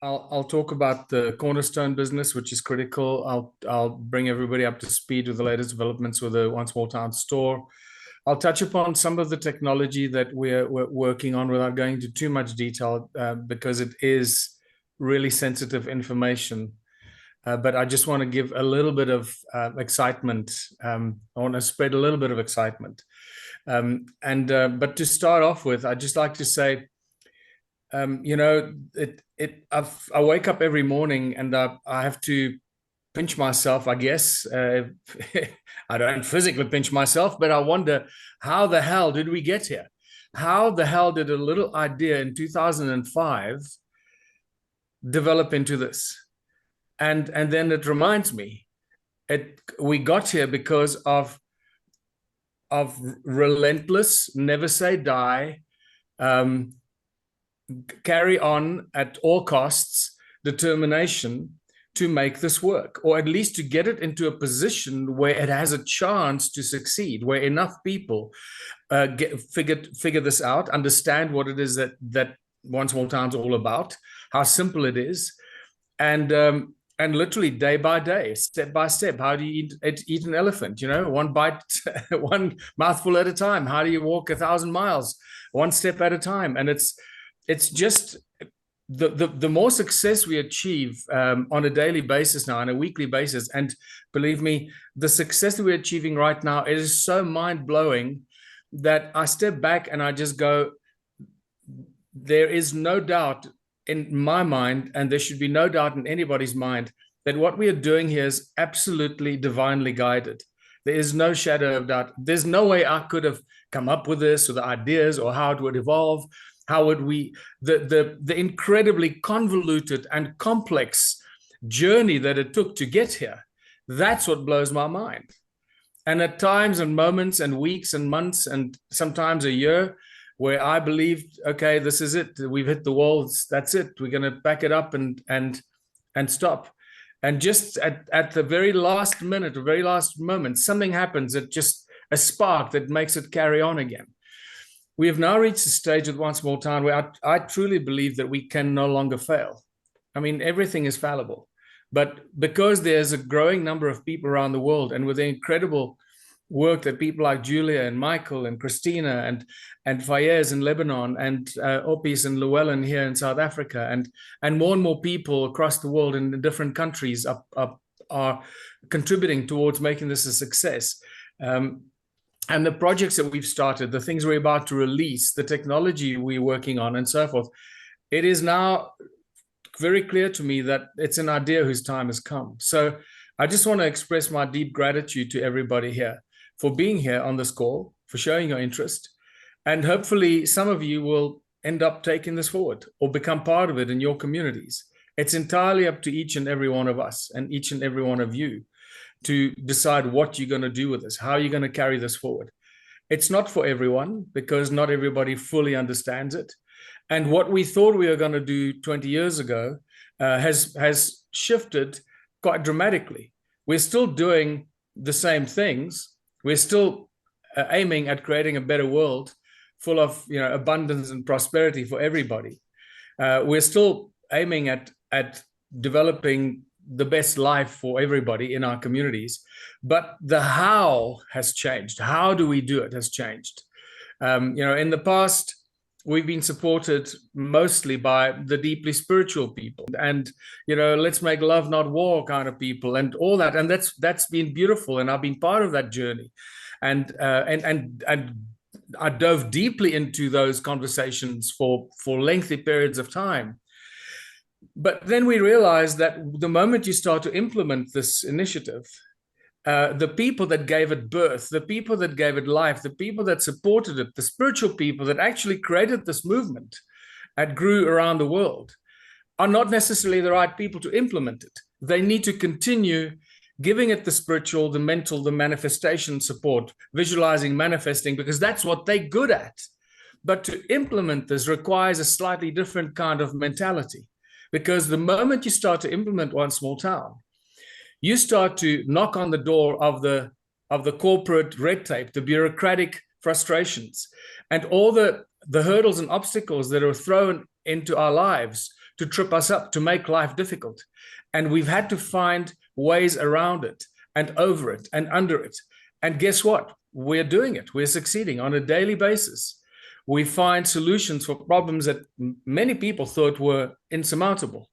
I'll talk about the cornerstone business, which is critical. I'll bring everybody up to speed with the latest developments with the One Small Town store. I'll touch upon some of the technology that we're working on without going into too much detail, because it is really sensitive information. But I just want to give a little bit of excitement. I want to spread a little bit of excitement. But to start off with, I'd just like to say, I wake up every morning and I have to pinch myself, I guess. I don't physically pinch myself, but I wonder, how the hell did we get here? How the hell did a little idea in 2005 develop into this? And then it reminds me, we got here because of relentless, never say die, carry on at all costs determination to make this work, or at least to get it into a position where it has a chance to succeed, where enough people figure this out, understand what it is that One Small Town's all about, how simple it is, and literally day by day, step by step. How do you eat an elephant? One bite, one mouthful at a time. How do you walk 1,000 miles? One step at a time. And it's just the more success we achieve on a daily basis now, on a weekly basis, and believe me, the success that we're achieving right now, it is so mind-blowing that I step back and I just go, there is no doubt in my mind, and there should be no doubt in anybody's mind, that what we are doing here is absolutely divinely guided. There is no shadow of doubt. There's no way I could have come up with this, or the ideas, or how it would evolve. How would we, the incredibly convoluted and complex journey that it took to get here, that's what blows my mind. And at times and moments and weeks and months and sometimes a year, where I believed, okay, this is it, we've hit the walls, that's it, we're going to back it up and stop. And just at the very last minute, the very last moment, something happens, just a spark that makes it carry on again. We have now reached a stage with One Small Town where I truly believe that we can no longer fail. I mean, everything is fallible, but because there's a growing number of people around the world, and with the incredible work that people like Julia and Michael and Christina and Fayez in Lebanon, and Opis and Llewellyn here in South Africa, and more people across the world in different countries are contributing towards making this a success. And the projects that we've started, the things we're about to release, the technology we're working on, and so forth, it is now very clear to me that it's an idea whose time has come. So I just want to express my deep gratitude to everybody here for being here on this call, for showing your interest. And hopefully some of you will end up taking this forward or become part of it in your communities. It's entirely up to each and every one of us and each and every one of you to decide what you're going to do with this, how you're going to carry this forward. It's not for everyone, because not everybody fully understands it. And what we thought we were going to do 20 years ago has shifted quite dramatically. We're still doing the same things. We're still aiming at creating a better world full of abundance and prosperity for everybody. We're still aiming at developing the best life for everybody in our communities, but the how has changed. How do we do it has changed. In the past, we've been supported mostly by the deeply spiritual people, and let's make love not war kind of people, and all that, and that's been beautiful, and I've been part of that journey, and I dove deeply into those conversations for lengthy periods of time. But then we realized that the moment you start to implement this initiative, the people that gave it birth, the people that gave it life, the people that supported it, the spiritual people that actually created this movement and grew around the world, are not necessarily the right people to implement it. They need to continue giving it the spiritual, the mental, the manifestation support, visualizing, manifesting, because that's what they're good at. But to implement this requires a slightly different kind of mentality. Because the moment you start to implement One Small Town, you start to knock on the door of the corporate red tape, the bureaucratic frustrations, and all the hurdles and obstacles that are thrown into our lives to trip us up, to make life difficult. And we've had to find ways around it and over it and under it. And guess what? We're doing it. We're succeeding on a daily basis. We find solutions for problems that many people thought were insurmountable.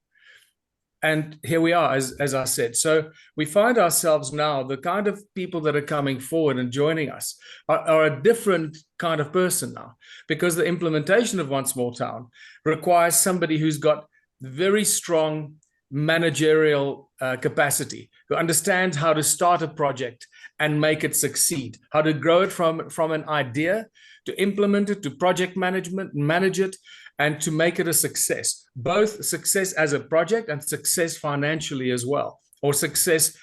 And here we are, as I said. So we find ourselves now, the kind of people that are coming forward and joining us are a different kind of person now, because the implementation of One Small Town requires somebody who's got very strong managerial capacity, who understands how to start a project and make it succeed, how to grow it from an idea, to implement it, to project management, manage it, and to make it a success, both success as a project and success financially as well, or success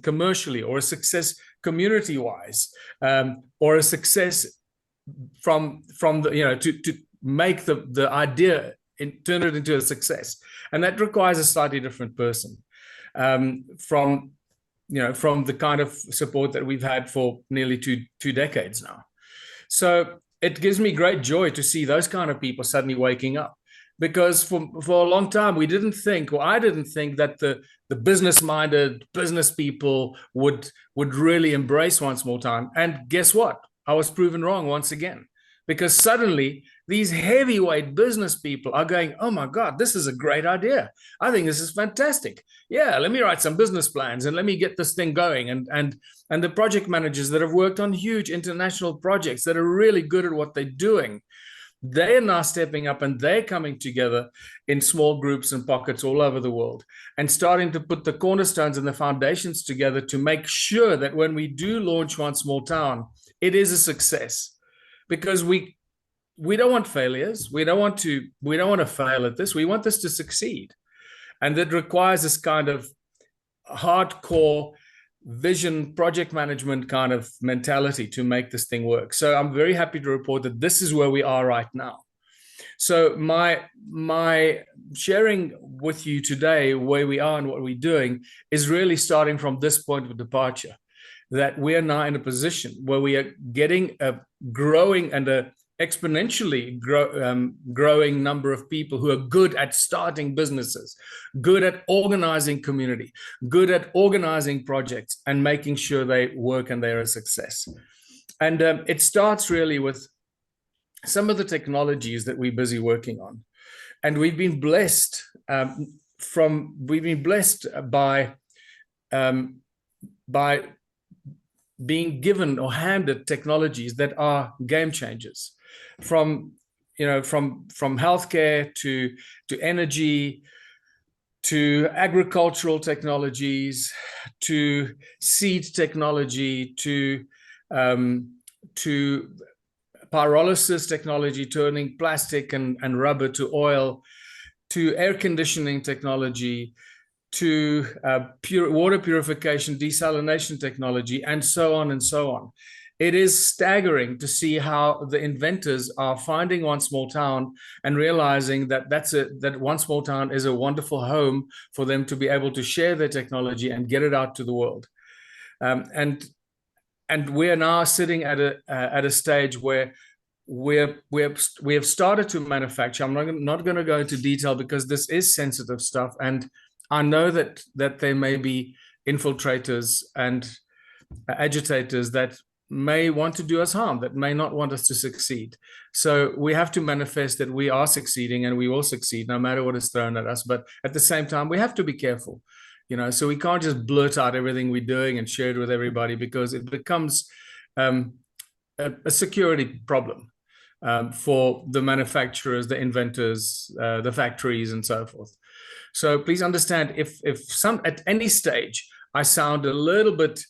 commercially, or a success community-wise, or a success from the, to make the idea turn it into a success. And that requires a slightly different person from the kind of support that we've had for nearly two decades now. So it gives me great joy to see those kind of people suddenly waking up, because for a long time we didn't think, or I didn't think, that the business-minded business people would really embrace One Small Town. And guess what? I was proven wrong once again, because suddenly these heavyweight business people are going, oh my God, this is a great idea. I think this is fantastic. Yeah, let me write some business plans and let me get this thing going. And the project managers that have worked on huge international projects that are really good at what they're doing, they are now stepping up and they're coming together in small groups and pockets all over the world and starting to put the cornerstones and the foundations together to make sure that when we do launch One Small Town, it is a success. Because we don't want failures. We don't want to fail at this. We want this to succeed. And that requires this kind of hardcore vision, project management kind of mentality to make this thing work. So I'm very happy to report that this is where we are right now. So my sharing with you today where we are and what we're doing is really starting from this point of departure, that we are now in a position where we are getting a growing and a exponentially growing number of people who are good at starting businesses, good at organizing community, good at organizing projects and making sure they work and they're a success. And it starts really with some of the technologies that we're busy working on. And we've been blessed by being given or handed technologies that are game changers, from healthcare to energy, to agricultural technologies, to seed technology, to pyrolysis technology, turning plastic and rubber to oil, to air conditioning technology, to water purification, desalination technology, and so on and so on. It is staggering to see how the inventors are finding One Small Town and realizing that that One Small Town is a wonderful home for them to be able to share their technology and get it out to the world. And we are now sitting at a stage where we have started to manufacture. I'm not going to go into detail because this is sensitive stuff, and I know that there may be infiltrators and agitators that may want to do us harm, that may not want us to succeed. So we have to manifest that we are succeeding and we will succeed no matter what is thrown at us. But at the same time, we have to be careful, so we can't just blurt out everything we're doing and share it with everybody, because it becomes a security problem for the manufacturers, the inventors, the factories, and so forth. So please understand, if at any stage I sound a little bit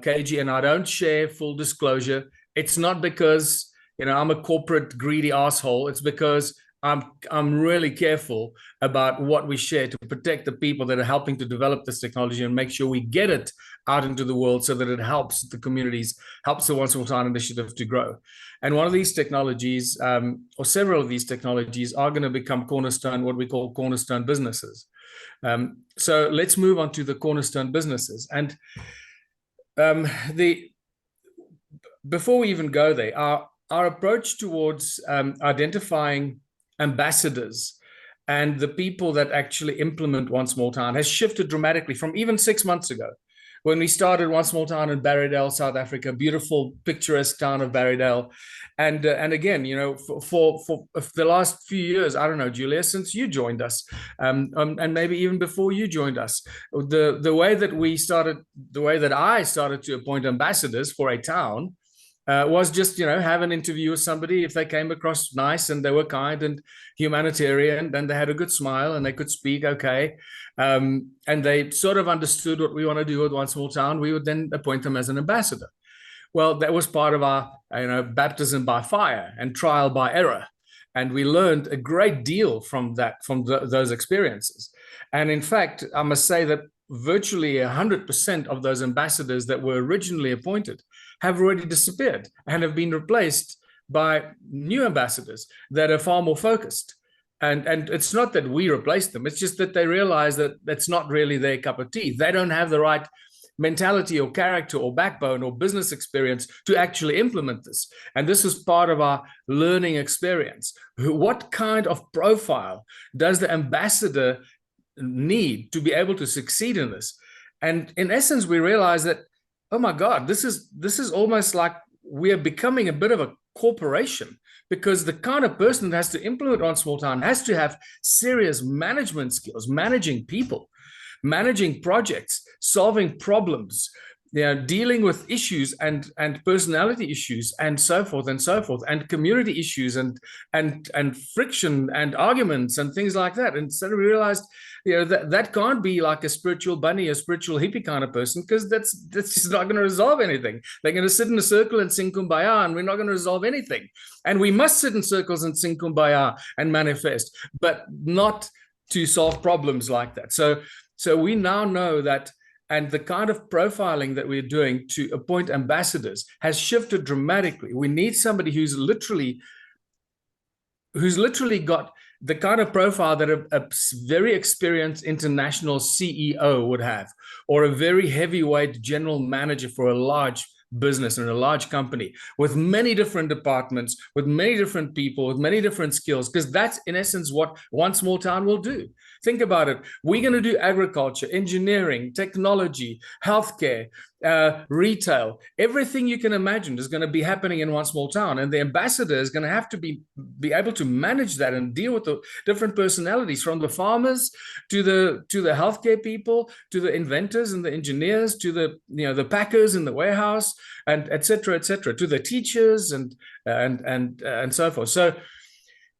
cagey and I don't share full disclosure, it's not because I'm a corporate greedy asshole. It's because I'm really careful about what we share to protect the people that are helping to develop this technology and make sure we get it out into the world so that it helps the communities, helps the One Small Town initiative to grow. And one of these technologies, or several of these technologies, are going to become cornerstone, what we call cornerstone businesses. So let's move on to the cornerstone businesses. And before we even go there, our approach towards identifying ambassadors and the people that actually implement One Small Town has shifted dramatically from even 6 months ago when we started One Small Town in Barrydale, South Africa, beautiful, picturesque town of Barrydale. And again, you know, for the last few years, I don't know, Julia, since you joined us, and maybe even before you joined us, the way that we started, the way that I started to appoint ambassadors for a town was just, you know, have an interview with somebody. If they came across nice and they were kind and humanitarian, then they had a good smile and they could speak okay, and they sort of understood what we want to do with One Small Town, we would then appoint them as an ambassador. Well, that was part of our, you know, baptism by fire and trial by error. And we learned a great deal from that, from those experiences. And in fact, I must say that virtually 100% of those ambassadors that were originally appointed have already disappeared and have been replaced by new ambassadors that are far more focused. And it's not that we replaced them, it's just that they realize that that's not really their cup of tea. They don't have the right mentality or character or backbone or business experience to actually implement this. And this is part of our learning experience. What kind of profile does the ambassador need to be able to succeed in this? And in essence, we realize that, oh my God, this is almost like we are becoming a bit of a corporation, because the kind of person that has to implement One Small Town has to have serious management skills, managing people, managing projects, solving problems, you know, dealing with issues and personality issues and so forth, and community issues and friction and arguments and things like that. And so we realized, you know, that can't be like a spiritual bunny, a spiritual hippie kind of person, because that's just not going to resolve anything. They're going to sit in a circle and sing kumbaya, and we're not going to resolve anything. And we must sit in circles and sing kumbaya and manifest, but not to solve problems like that. So we now know that, and the kind of profiling that we're doing to appoint ambassadors has shifted dramatically. We need somebody who's literally got the kind of profile that a very experienced international CEO would have, or a very heavyweight general manager for a large business and a large company with many different departments, with many different people, with many different skills, because that's in essence what One Small Town will do. Think about it. We're going to do agriculture, engineering, technology, healthcare, retail. Everything you can imagine is going to be happening in One Small Town. And the ambassador is going to have to be able to manage that and deal with the different personalities, from the farmers to the healthcare people, to the inventors and the engineers, to the, you know, the packers in the warehouse, and et cetera, to the teachers and so forth. So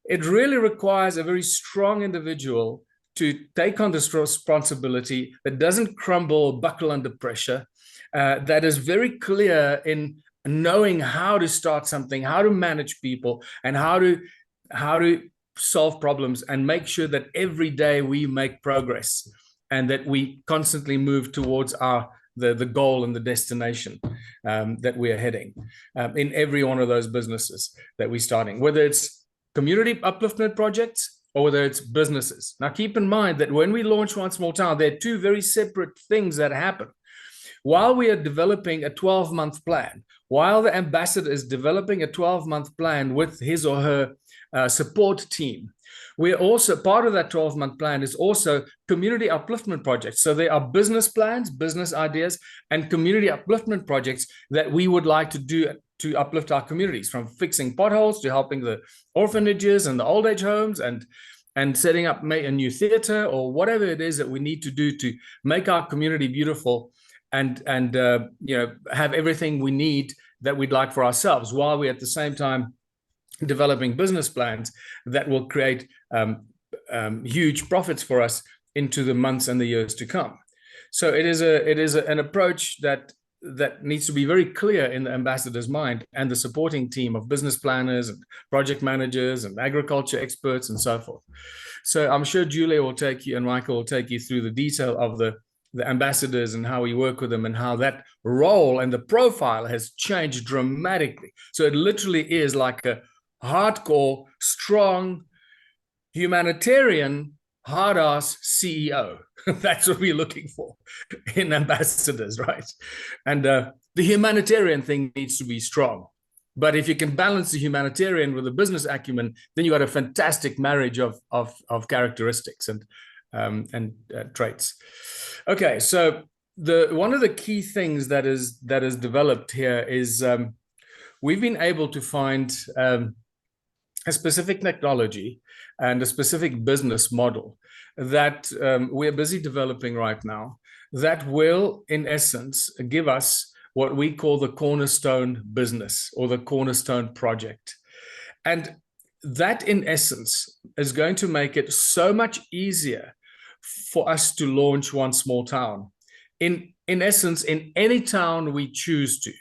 it really requires a very strong individual to take on this responsibility, that doesn't crumble or buckle under pressure, that is very clear in knowing how to start something, how to manage people, and how to solve problems, and make sure that every day we make progress and that we constantly move towards the goal and the destination that we are heading in every one of those businesses that we're starting, whether it's community upliftment projects or whether it's businesses. Now, keep in mind that when we launch One Small Town, there are two very separate things that happen. While we are developing a 12-month plan, while the ambassador is developing a 12-month plan with his or her support team, we're also, part of that 12-month plan is also community upliftment projects. So there are business plans, business ideas, and community upliftment projects that we would like to do to uplift our communities, from fixing potholes to helping the orphanages and the old age homes, and setting up a new theater, or whatever it is that we need to do to make our community beautiful and you know, have everything we need that we'd like for ourselves, while we at the same time developing business plans that will create huge profits for us into the months and the years to come. So it is an approach that needs to be very clear in the ambassador's mind, and the supporting team of business planners and project managers and agriculture experts and so forth. So I'm sure Julia will take you, and Michael will take you through the detail of the ambassadors and how we work with them, and how that role and the profile has changed dramatically. So it literally is like a hardcore, strong, humanitarian, hard-ass CEO. That's what we're looking for in ambassadors, right? And the humanitarian thing needs to be strong. But if you can balance the humanitarian with the business acumen, then you got a fantastic marriage of characteristics and traits. Okay, so the one of the key things that is developed here is we've been able to find a specific technology and a specific business model that we're busy developing right now that will, in essence, give us what we call the cornerstone business or the cornerstone project. And that, in essence, is going to make it so much easier for us to launch One Small Town. In essence, in any town we choose to.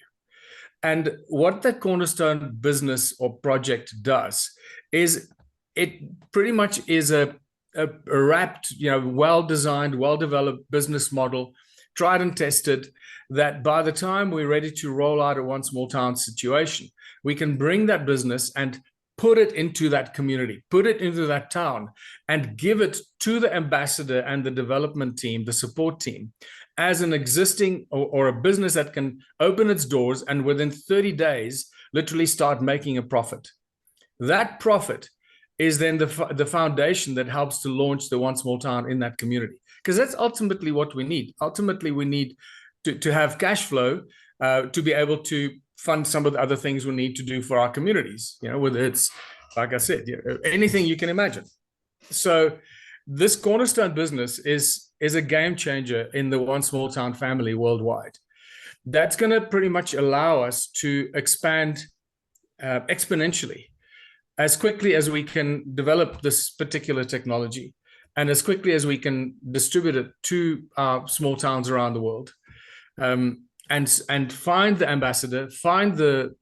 And what that cornerstone business or project does is it pretty much is a wrapped, well-designed, well-developed business model, tried and tested, that by the time we're ready to roll out a One Small Town situation, we can bring that business and put it into that community, put it into that town, and give it to the ambassador and the development team, the support team, as an existing or a business that can open its doors and within 30 days literally start making a profit. That profit is then the foundation that helps to launch the One Small Town in that community, because that's ultimately what we need. Ultimately, we need to have cash flow to be able to fund some of the other things we need to do for our communities, whether it's, like I said, anything you can imagine. So this cornerstone business is a game changer in the One Small Town family worldwide. That's going to pretty much allow us to expand exponentially as quickly as we can develop this particular technology and as quickly as we can distribute it to our small towns around the world. And find the ambassador, find the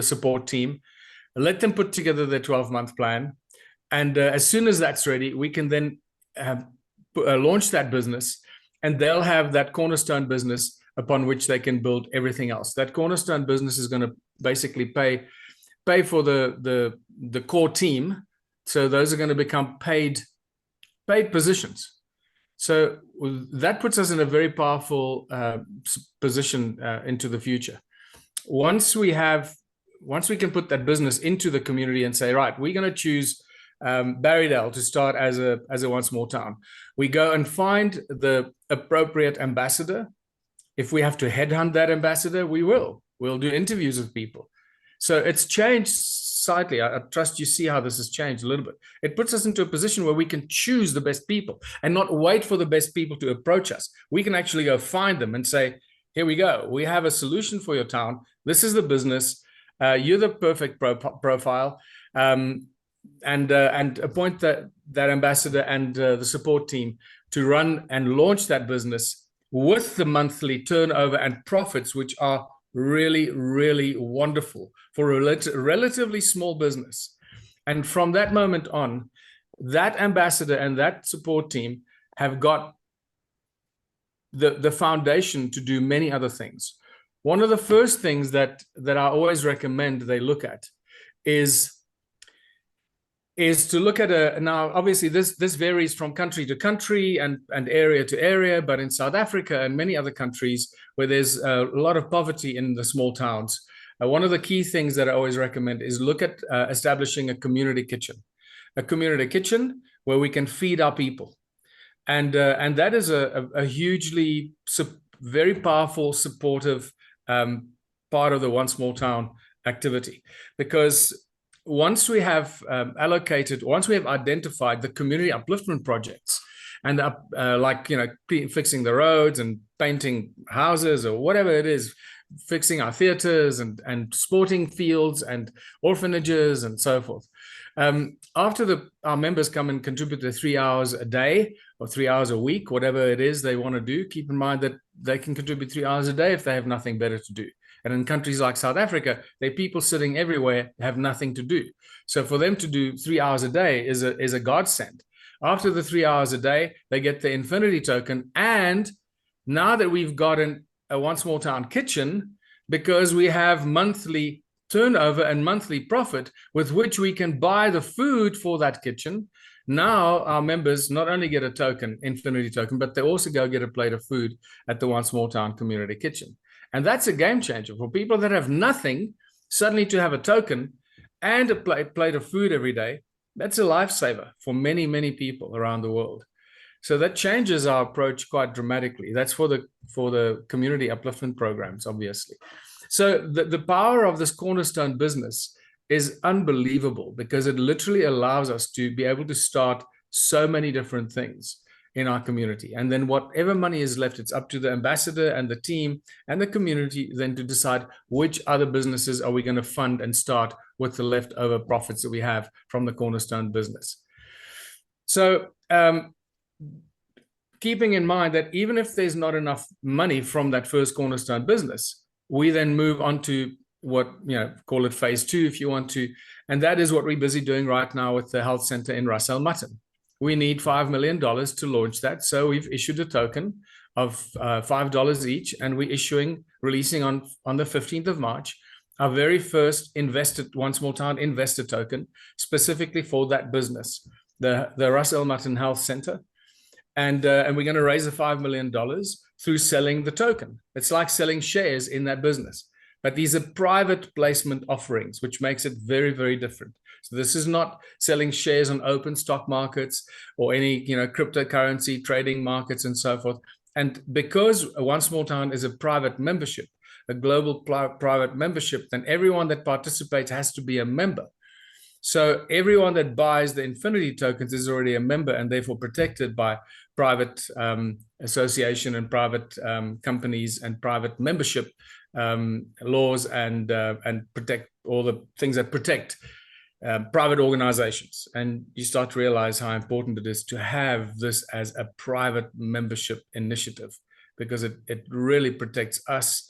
support team, let them put together their 12-month plan. And as soon as that's ready, we can then launch that business, and they'll have that cornerstone business upon which they can build everything else. That cornerstone business is going to basically pay for the core team. So those are going to become paid positions. So that puts us in a very powerful position into the future. Once we can put that business into the community and say, right, we're going to choose Barrydale to start as a One Small Town. We go and find the appropriate ambassador. If we have to headhunt that ambassador, we will. We'll do interviews with people. So it's changed slightly. I trust you see how this has changed a little bit. It puts us into a position where we can choose the best people and not wait for the best people to approach us. We can actually go find them and say, here we go. We have a solution for your town. This is the business. You're the perfect profile. And appoint that ambassador and the support team to run and launch that business with the monthly turnover and profits, which are really, really wonderful for a relatively small business. And from that moment on, that ambassador and that support team have got the foundation to do many other things. One of the first things that I always recommend they look at is to look at now obviously this varies from country to country and area to area, but in South Africa and many other countries where there's a lot of poverty in the small towns, one of the key things that I always recommend is look at establishing a community kitchen where we can feed our people. And that is a hugely very powerful, supportive part of the One Small Town activity, because once we have identified the community upliftment projects and fixing the roads and painting houses or whatever it is, fixing our theaters and sporting fields and orphanages and so forth. After our members come and contribute their 3 hours a day or 3 hours a week, whatever it is they want to do, keep in mind that they can contribute 3 hours a day if they have nothing better to do. And in countries like South Africa, there are people sitting everywhere, have nothing to do. So for them to do 3 hours a day is a godsend. After the 3 hours a day, they get the infinity token. And now that we've gotten a One Small Town kitchen, because we have monthly turnover and monthly profit with which we can buy the food for that kitchen, now our members not only get a token, infinity token, but they also go get a plate of food at the One Small Town community kitchen. And that's a game changer for people that have nothing. Suddenly to have a token and a plate of food every day, that's a lifesaver for many, many people around the world. So that changes our approach quite dramatically. That's for the community upliftment programs, obviously. So the power of this cornerstone business is unbelievable because it literally allows us to be able to start so many different things in our community. And then whatever money is left, it's up to the ambassador and the team and the community then to decide which other businesses are we going to fund and start with the leftover profits that we have from the cornerstone business. So keeping in mind that even if there's not enough money from that first cornerstone business, we then move on to what, call it phase 2 if you want to. And that is what we're busy doing right now with the health center in Ras El Mutton. We need $5 million to launch that. So we've issued a token of $5 each, and we're releasing on the 15th of March, our very first One Small Town investor token, specifically for that business, the Ras El Mutton Health Center. And we're going to raise the $5 million through selling the token. It's like selling shares in that business. But these are private placement offerings, which makes it very, very different. So this is not selling shares on open stock markets or any cryptocurrency trading markets and so forth. And because One Small Town is a private membership, a global private membership, then everyone that participates has to be a member. So everyone that buys the Infinity tokens is already a member and therefore protected by private association and private companies and private membership laws and protect all the things that protect private organizations. And you start to realize how important it is to have this as a private membership initiative, because it really protects us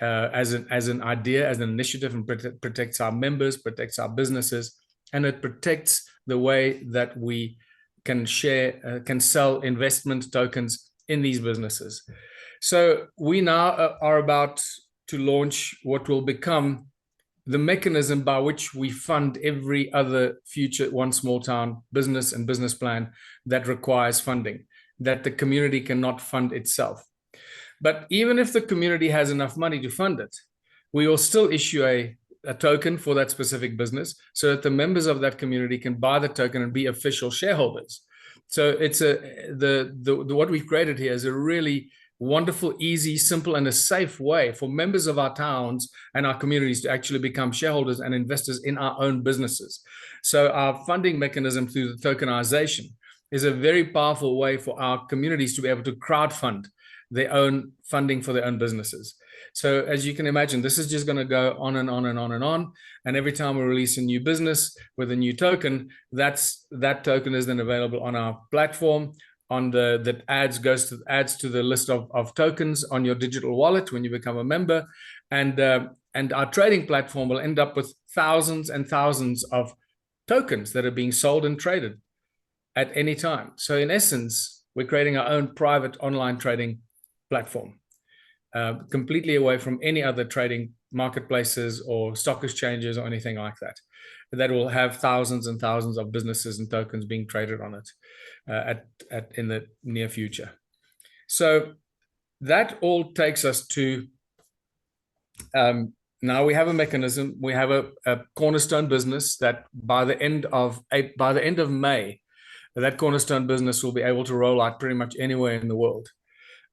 as an idea, as an initiative, and protects our members, protects our businesses, and it protects the way that we can sell investment tokens in these businesses. So we now are about to launch what will become the mechanism by which we fund every other future One Small Town business and business plan that requires funding, that the community cannot fund itself. But even if the community has enough money to fund it, we will still issue a token for that specific business so that the members of that community can buy the token and be official shareholders. So it's what we've created here is a really wonderful, easy, simple, and a safe way for members of our towns and our communities to actually become shareholders and investors in our own businesses. So our funding mechanism through the tokenization is a very powerful way for our communities to be able to crowdfund their own funding for their own businesses. So as you can imagine, this is just going to go on and on and on and on. And every time we release a new business with a new token, that token is then available on our platform. That adds to the list of tokens on your digital wallet when you become a member, and our trading platform will end up with thousands and thousands of tokens that are being sold and traded at any time. So in essence, we're creating our own private online trading platform, completely away from any other trading marketplaces or stock exchanges or anything like that. That will have thousands and thousands of businesses and tokens being traded on it in the near future. So that all takes us to now we have a mechanism. We have a cornerstone business that by the end of May, that cornerstone business will be able to roll out pretty much anywhere in the world.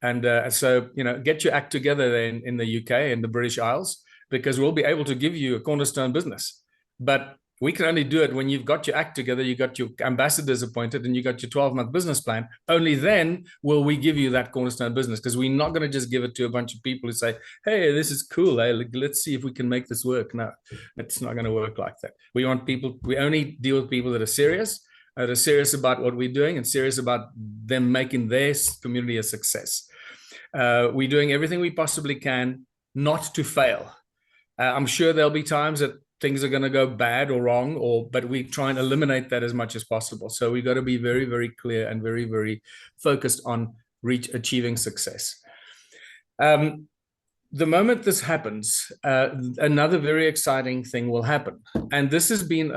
And so, get your act together there in the UK and the British Isles, because we'll be able to give you a cornerstone business. But we can only do it when you've got your act together, you got your ambassadors appointed, and you got your 12-month business plan. Only then will we give you that cornerstone business, because we're not going to just give it to a bunch of people who say, hey, this is cool. Hey, let's see if we can make this work. No, it's not going to work like that. We only deal with people that are serious about what we're doing and serious about them making their community a success. We're doing everything we possibly can not to fail. I'm sure there'll be times that things are going to go bad or wrong, but we try and eliminate that as much as possible. So we've got to be very, very clear and very, very focused on achieving success. The moment this happens, another very exciting thing will happen. And this has been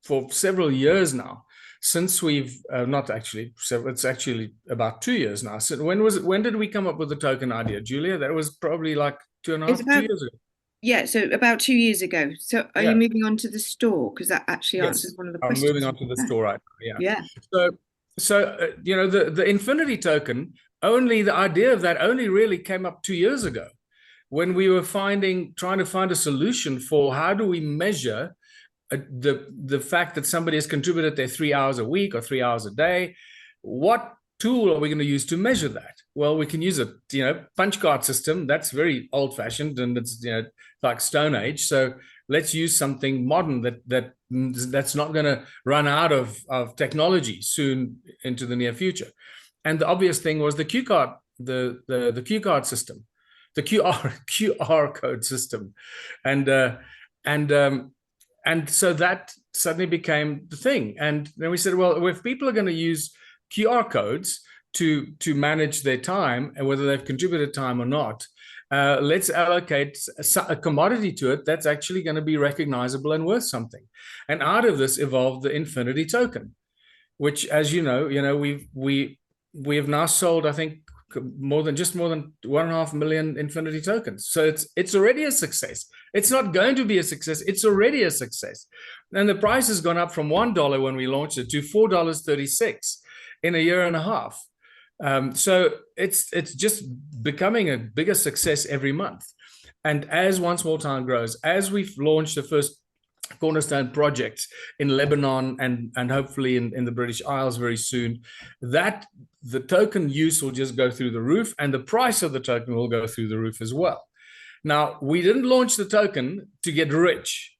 for several years now, since we've it's actually about 2 years now. So when did we come up with the token idea, Julia? That was probably like 2 years ago. Yeah, so about 2 years ago. So are you Yeah. moving on to the store? Because that actually answers Yes. one of the I'm moving questions. on to the store right now. Yeah. Yeah. So, the infinity token, only the idea of that only really came up 2 years ago when we were trying to find a solution for how do we measure the fact that somebody has contributed their 3 hours a week or 3 hours a day. What tool are we going to use to measure that? Well, we can use a punch card system. That's very old fashioned and it's like Stone Age. So let's use something modern that's not going to run out of technology soon into the near future. And the obvious thing was the Q card, the Q card system, the QR code system, and and and so that suddenly became the thing. And then we said, well, if people are going to use QR codes to manage their time and whether they've contributed time or not, let's allocate a commodity to it that's actually going to be recognizable and worth something. And out of this evolved the Infinity token, which, as we have now sold, I think, more than 1.5 million Infinity tokens. So it's already a success. It's not going to be a success. It's already a success. And the price has gone up from $1 when we launched it to $4.36 in a year and a half. So it's just becoming a bigger success every month. And as One Small Town grows, as we've launched the first cornerstone projects in Lebanon and hopefully in the British Isles very soon, that the token use will just go through the roof and the price of the token will go through the roof as well. Now, we didn't launch the token to get rich.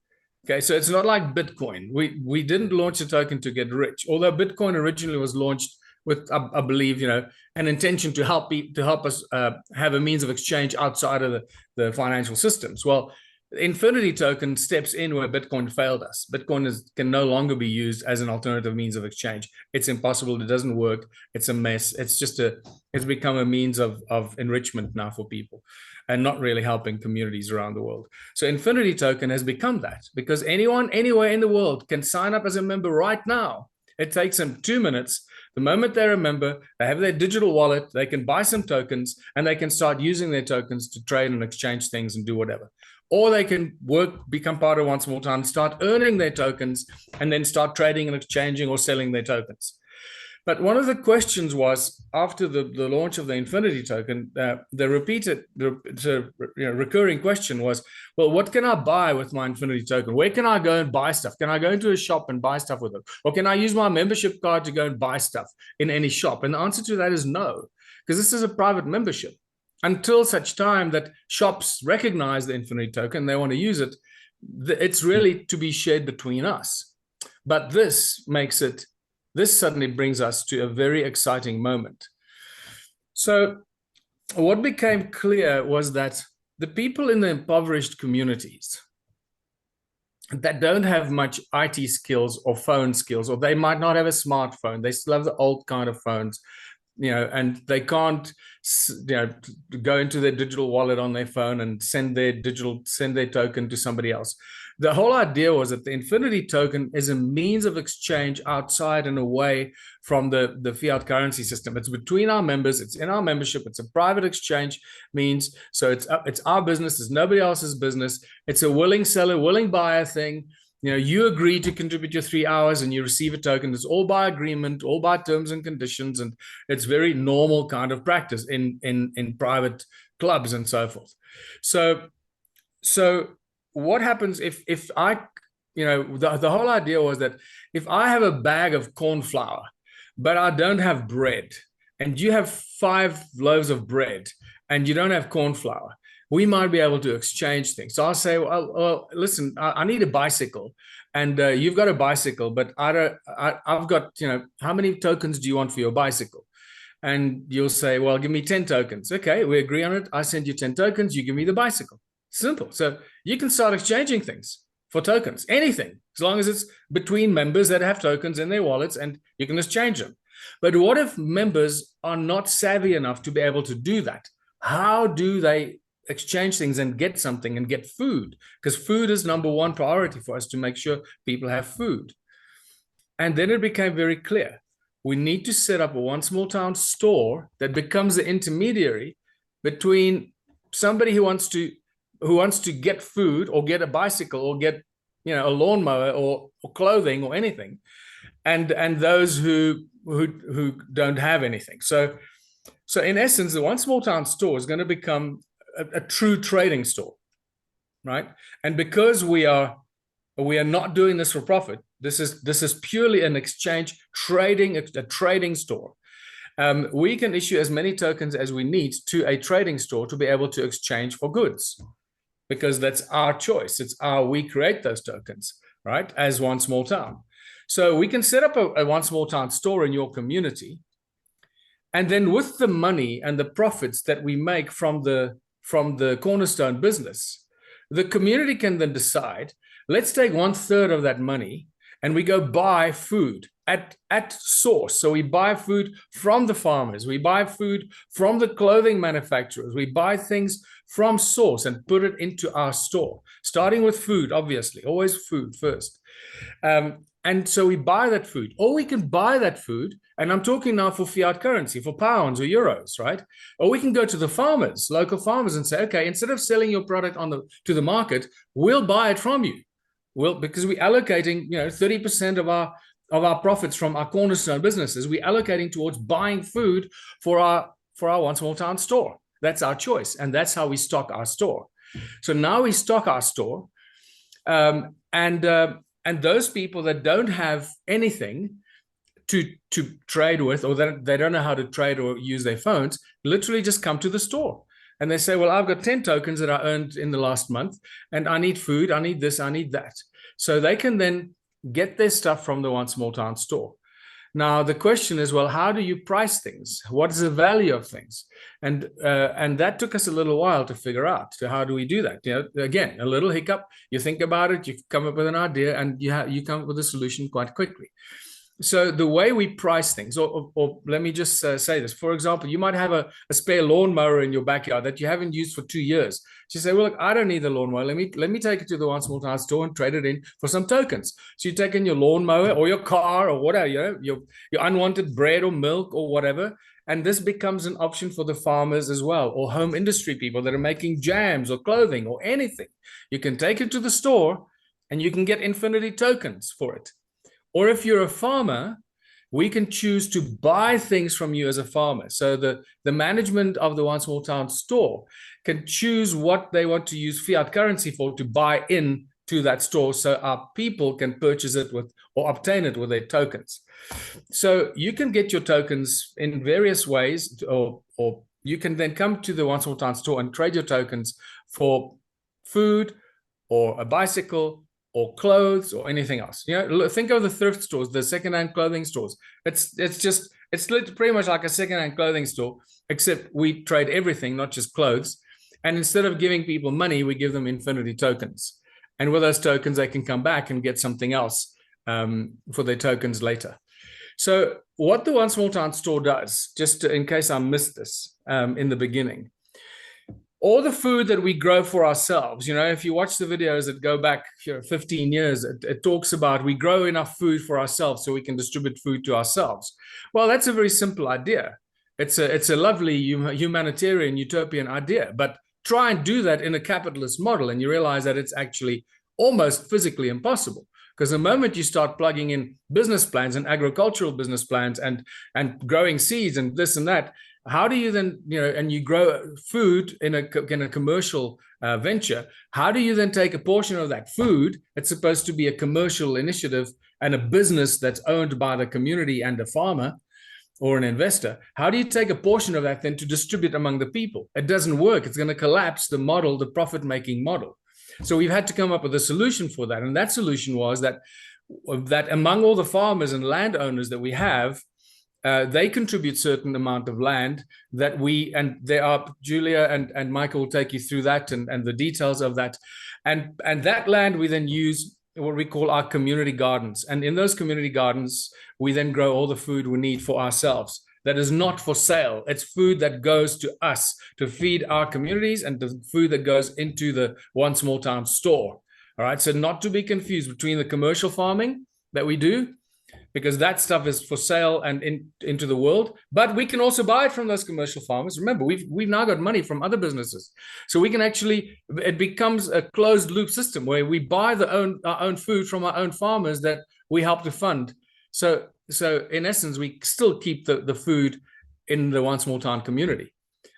Okay, so it's not like Bitcoin. We didn't launch the token to get rich, although Bitcoin originally was launched with, I believe, an intention to help us have a means of exchange outside of the financial systems. Well, Infinity token steps in where Bitcoin failed us. Bitcoin can no longer be used as an alternative means of exchange. It's impossible. It doesn't work. It's a mess. It's become a means of enrichment now for people and not really helping communities around the world. So Infinity token has become that because anyone, anywhere in the world can sign up as a member right now. It takes them 2 minutes. The moment they're a member, they have their digital wallet, they can buy some tokens and they can start using their tokens to trade and exchange things and do whatever. Or they can become part of One Small Town, start earning their tokens, and then start trading and exchanging or selling their tokens. But one of the questions was, after the launch of the Infinity token, the recurring question was, well, what can I buy with my Infinity token? Where can I go and buy stuff? Can I go into a shop and buy stuff with it? Or can I use my membership card to go and buy stuff in any shop? And the answer to that is no, because this is a private membership. Until such time that shops recognize the Infinity token, they want to use it, it's really to be shared between us. But this suddenly brings us to a very exciting moment. So what became clear was that the people in the impoverished communities that don't have much IT skills or phone skills, or they might not have a smartphone, they still have the old kind of phones, and they can't, go into their digital wallet on their phone and send their token to somebody else. The whole idea was that the Infinity token is a means of exchange outside and away from the fiat currency system. It's between our members. It's in our membership. It's a private exchange means. So it's our business. It's nobody else's business. It's a willing seller, willing buyer thing. You agree to contribute your 3 hours and you receive a token. It's all by agreement, all by terms and conditions. And it's very normal kind of practice in private clubs and so forth. So what happens if I, the whole idea was that if I have a bag of corn flour, but I don't have bread, and you have 5 loaves of bread and you don't have corn flour, we might be able to exchange things. So I'll say, well listen, I need a bicycle, and you've got a bicycle, but I've got, how many tokens do you want for your bicycle? And you'll say, well, give me 10 tokens. Okay, we agree on it. I send you 10 tokens. You give me the bicycle. Simple. So you can start exchanging things for tokens, anything, as long as it's between members that have tokens in their wallets and you can exchange them. But what if members are not savvy enough to be able to do that? How do they exchange things and get something and get food? Because food is number one priority for us, to make sure people have food. And then it became very clear. We need to set up a One Small Town store that becomes the intermediary between somebody who wants to who wants to get food or get a bicycle or get, a lawnmower or clothing or anything, and those who don't have anything. So in essence, the One Small Town store is going to become a true trading store, right? And because we are not doing this for profit, this is purely an exchange trading, a trading store. We can issue as many tokens as we need to a trading store to be able to exchange for goods, because that's our choice. It's we create those tokens, right, as One Small Town. So we can set up a One Small Town store in your community, and then with the money and the profits that we make from the cornerstone business, the community can then decide, let's take 1/3 of that money and we go buy food at source. So we buy food from the farmers, we buy food from the clothing manufacturers, we buy things from source and put it into our store, starting with food, obviously, always food first. And so we buy that food, or we can buy that food, and I'm talking now for fiat currency, for pounds or euros, right? Or we can go to the farmers, local farmers, and say, okay, instead of selling your product to the market, we'll buy it from you. Well, because we're allocating, 30% of our profits from our cornerstone businesses, we're allocating towards buying food for our One Small Town store. That's our choice, and that's how we stock our store. So now we stock our store, and those people that don't have anything to trade with, or that they don't know how to trade or use their phones, literally just come to the store. And they say, well, I've got 10 tokens that I earned in the last month, and I need food, I need this, I need that. So they can then get their stuff from the One Small Town store. Now, the question is, well, how do you price things? What is the value of things? And that took us a little while to figure out. So how do we do that? Again, a little hiccup. You think about it, you come up with an idea, and you come up with a solution quite quickly. So the way we price things, or let me just say this. For example, you might have a spare lawnmower in your backyard that you haven't used for 2 years. So you say, well, look, I don't need the lawnmower. Let me take it to the One Small Town store and trade it in for some tokens. So you take in your lawnmower or your car or whatever, your unwanted bread or milk or whatever. And this becomes an option for the farmers as well, or home industry people that are making jams or clothing or anything. You can take it to the store and you can get infinity tokens for it. Or if you're a farmer, we can choose to buy things from you as a farmer. So the management of the One Small Town store can choose what they want to use fiat currency for, to buy in to that store, so our people can purchase it with, or obtain it with, their tokens. So you can get your tokens in various ways, or you can then come to the One Small Town store and trade your tokens for food or a bicycle or clothes or anything else. Think of the thrift stores, the secondhand clothing stores. It's pretty much like a secondhand clothing store, except we trade everything, not just clothes. And instead of giving people money, we give them infinity tokens. And with those tokens, they can come back and get something else for their tokens later. So what the One Small Town store does, just in case I missed this in the beginning, all the food that we grow for ourselves, if you watch the videos that go back 15 years, it talks about we grow enough food for ourselves so we can distribute food to ourselves. Well, that's a very simple idea. It's a lovely humanitarian utopian idea, but try and do that in a capitalist model, and you realize that it's actually almost physically impossible. Because the moment you start plugging in business plans and agricultural business plans and growing seeds and this and that, how do you then, and you grow food in a commercial venture, how do you then take a portion of that food? It's supposed to be a commercial initiative and a business that's owned by the community and a farmer or an investor. How do you take a portion of that then to distribute among the people? It doesn't work. It's going to collapse the model, the profit-making model. So we've had to come up with a solution for that. And that solution was that among all the farmers and landowners that we have, they contribute certain amount of land that Julia and Michael will take you through that and the details of that. And that land we then use what we call our community gardens. And in those community gardens, we then grow all the food we need for ourselves. That is not for sale. It's food that goes to us to feed our communities, and the food that goes into the One Small Town store. All right. So not to be confused between the commercial farming that we do because that stuff is for sale and into the world. But we can also buy it from those commercial farmers. Remember, we've now got money from other businesses, so we can actually, it becomes a closed loop system where we buy our own food from our own farmers that we help to fund. So in essence, we still keep the food in the One Small Town community,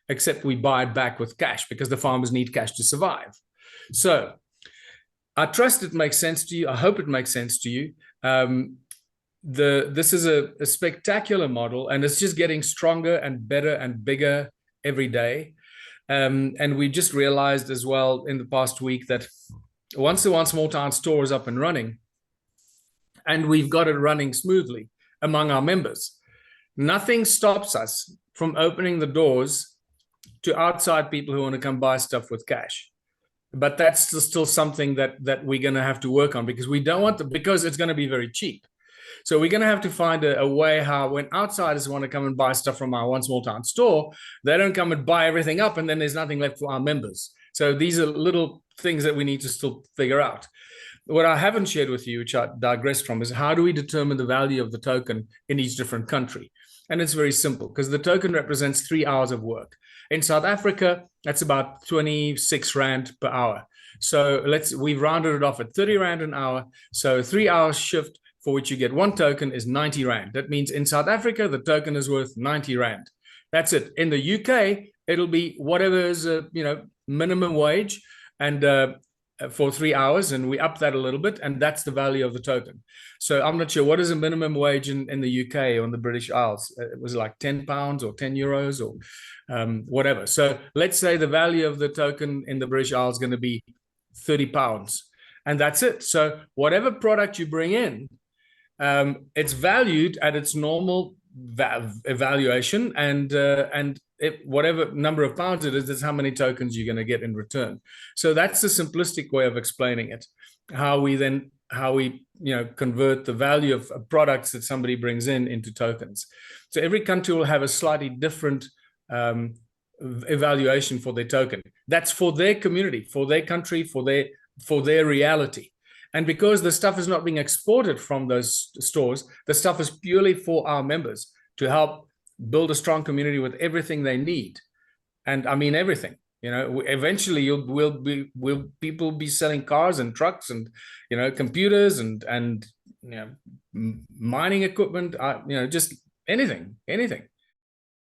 except we buy it back with cash because the farmers need cash to survive. So I trust it makes sense to you. I hope it makes sense to you. This is a spectacular model, and it's just getting stronger and better and bigger every day. And we just realized as well in the past week that once the One Small Town store is up and running, and we've got it running smoothly among our members, nothing stops us from opening the doors to outside people who want to come buy stuff with cash. But that's still something that we're going to have to work on, because we don't want to, because it's going to be very cheap. So we're going to have to find a way how when outsiders want to come and buy stuff from our One Small Town store, they don't come and buy everything up and then there's nothing left for our members. So these are little things that we need to still figure out. What I haven't shared with you, which I digressed from, is how do we determine the value of the token in each different country? And it's very simple, because the token represents 3 hours of work. In South Africa, that's about 26 Rand per hour. So we've rounded it off at 30 Rand an hour. So 3 hours shift for which you get one token is 90 Rand. That means in South Africa, the token is worth 90 Rand. That's it. In the UK, it'll be whatever is minimum wage, and for 3 hours, and we up that a little bit, and that's the value of the token. So I'm not sure what is a minimum wage in the UK or in the British Isles. It was like £10 or €10 or whatever. So let's say the value of the token in the British Isles is going to be £30, and that's it. So whatever product you bring in, it's valued at its normal evaluation, and whatever number of pounds it is, that's how many tokens you're going to get in return. So that's the simplistic way of explaining it. How we convert the value of products that somebody brings in into tokens. So every country will have a slightly different evaluation for their token. That's for their community, for their country, for their reality. And because the stuff is not being exported from those stores, the stuff is purely for our members to help build a strong community with everything they need. And I mean everything. Eventually people be selling cars and trucks and computers and mining equipment, just anything.